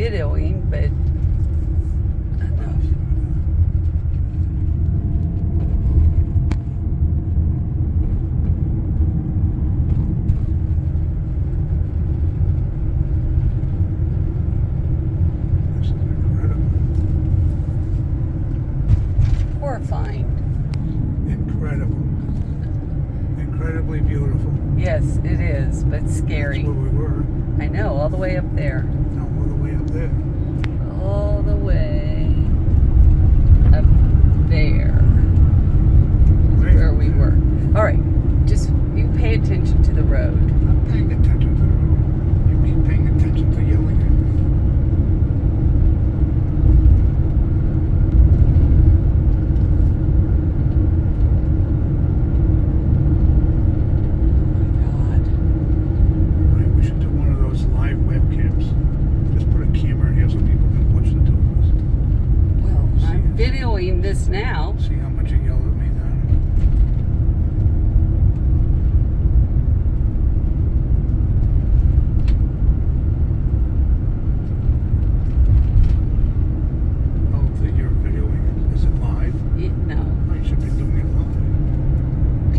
videoing, but This is incredible. horrifying. Incredible. Incredibly beautiful. Yes, it is, but scary. That's where we were. I know, all the way up there. No, all the way up there. All the way up there. Right Where up we there. were. All right, just you pay attention to the road. I'm paying attention to the road. You keep paying attention to yelling at me. Right, we should do one of those live webcams. Just put a camera in here so people can watch the two of us. Well, I'm videoing this now. See